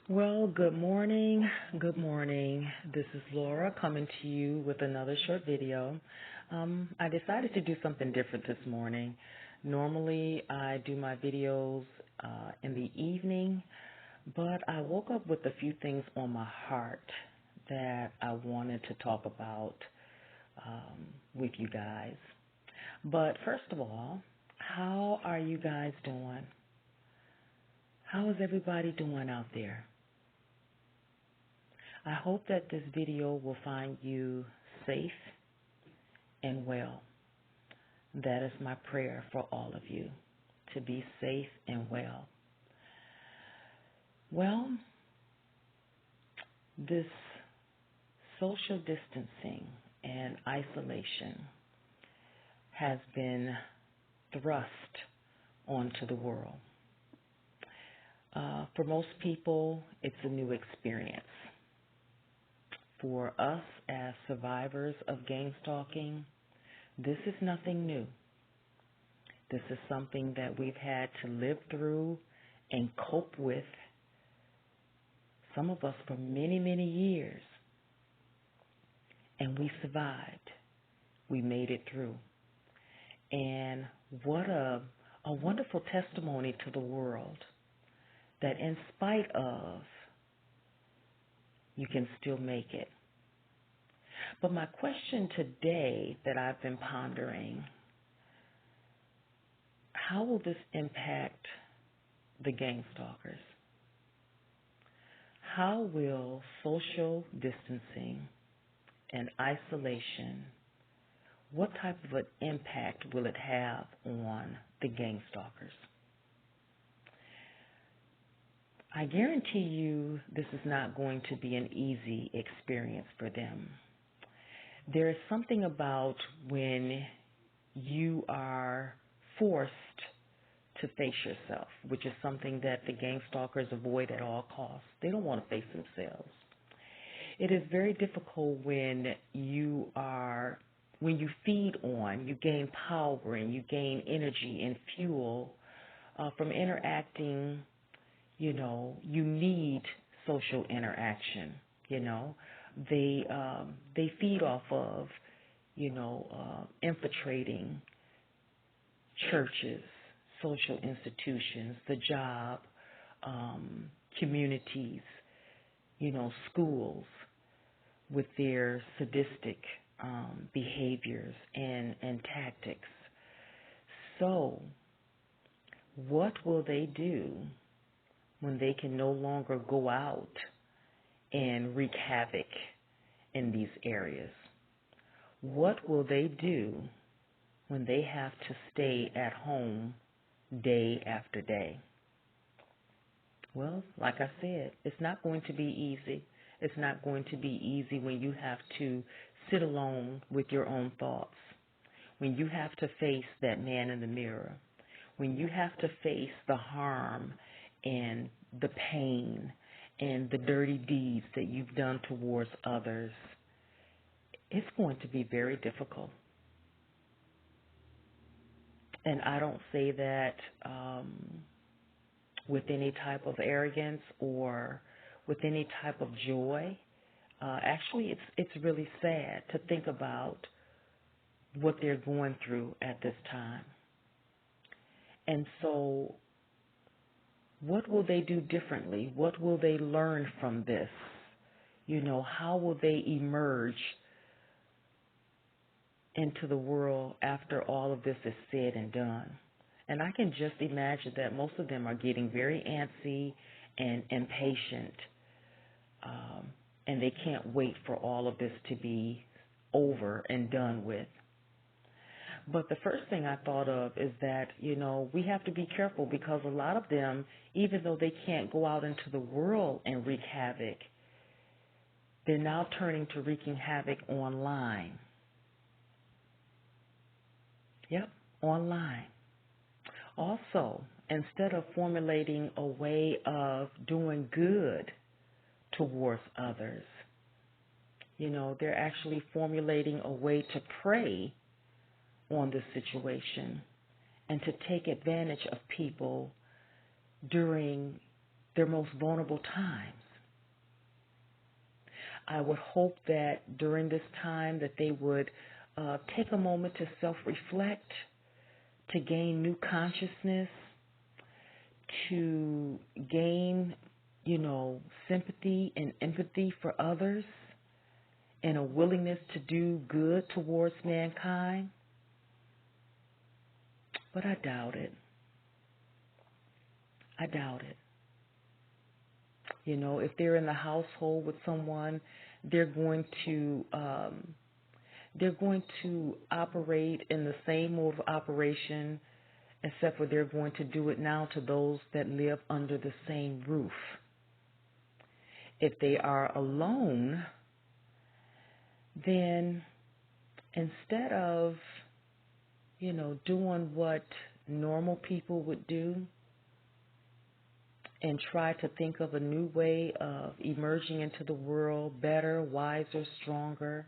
Well, good morning. Good morning. This is Laura coming to you with another short video. I decided to do something different this morning. Normally, I do my videos in the evening, but I woke up with a few things on my heart that I wanted to talk about with you guys. But first of all, how are you guys doing? How is everybody doing out there? I hope that this video will find you safe and well. That is my prayer for all of you, to be safe and well. Well, this social distancing and isolation has been thrust onto the world. For most people, it's a new experience. For us as survivors of gang stalking, this is nothing new. This is something that we've had to live through and cope with, some of us for many, many years. And we survived. We made it through. And what a wonderful testimony to the world that in spite of, you can still make it. But my question today that I've been pondering, how will this impact the gang stalkers? How will social distancing and isolation, what type of an impact will it have on the gang stalkers? I guarantee you this is not going to be an easy experience for them. There is something about when you are forced to face yourself, which is something that the gang stalkers avoid at all costs. They don't want to face themselves. It is very difficult when you feed on, you gain power and you gain energy and fuel from interacting. You need social interaction. They feed off of, infiltrating churches, social institutions, the job, communities, schools with their sadistic behaviors and tactics. So, what will they do when they can no longer go out and wreak havoc in these areas? What will they do when they have to stay at home day after day? Well, like I said, it's not going to be easy. It's not going to be easy when you have to sit alone with your own thoughts, when you have to face that man in the mirror, when you have to face the harm and the pain and the dirty deeds that you've done towards others. It's going to be very difficult. And I don't say that with any type of arrogance or with any type of joy. Actually, it's really sad to think about what they're going through at this time. And so, what will they do differently? What will they learn from this? How will they emerge into the world after all of this is said and done? And I can just imagine that most of them are getting very antsy and impatient, and they can't wait for all of this to be over and done with. But the first thing I thought of is that, we have to be careful because a lot of them, even though they can't go out into the world and wreak havoc, they're now turning to wreaking havoc online. Yep, online. Also, instead of formulating a way of doing good towards others, they're actually formulating a way to prey on this situation and to take advantage of people during their most vulnerable times. I would hope that during this time that they would take a moment to self-reflect, to gain new consciousness, to gain, sympathy and empathy for others, and a willingness to do good towards mankind. But I doubt it. I doubt it. If they're in the household with someone, they're going to operate in the same mode of operation, except for they're going to do it now to those that live under the same roof. If they are alone, then instead of, doing what normal people would do and try to think of a new way of emerging into the world better, wiser, stronger,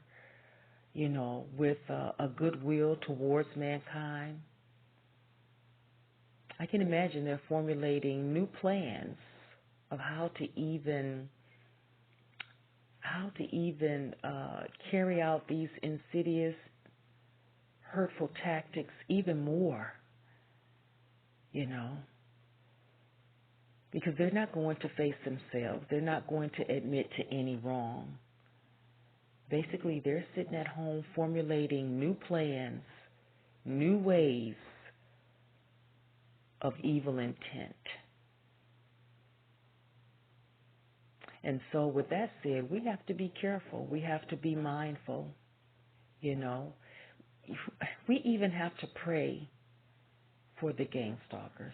with a goodwill towards mankind, I can imagine they're formulating new plans of how to even carry out these insidious, hurtful tactics even more, because they're not going to face themselves. They're not going to admit to any wrong. Basically, they're sitting at home formulating new plans, new ways of evil intent. And so with that said, we have to be careful. We have to be mindful, We even have to pray for the gang stalkers.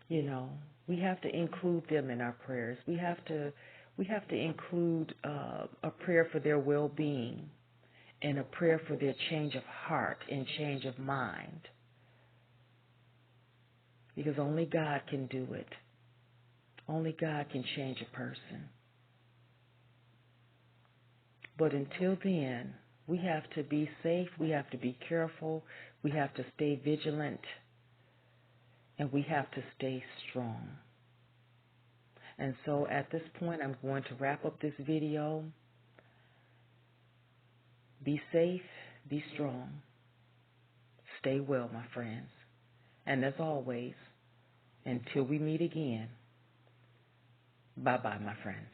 We have to include them in our prayers. We have to include a prayer for their well-being and a prayer for their change of heart and change of mind. Because only God can do it. Only God can change a person. But until then, we have to be safe, we have to be careful, we have to stay vigilant, and we have to stay strong. And so at this point, I'm going to wrap up this video. Be safe, be strong, stay well, my friends. And as always, until we meet again, bye-bye, my friends.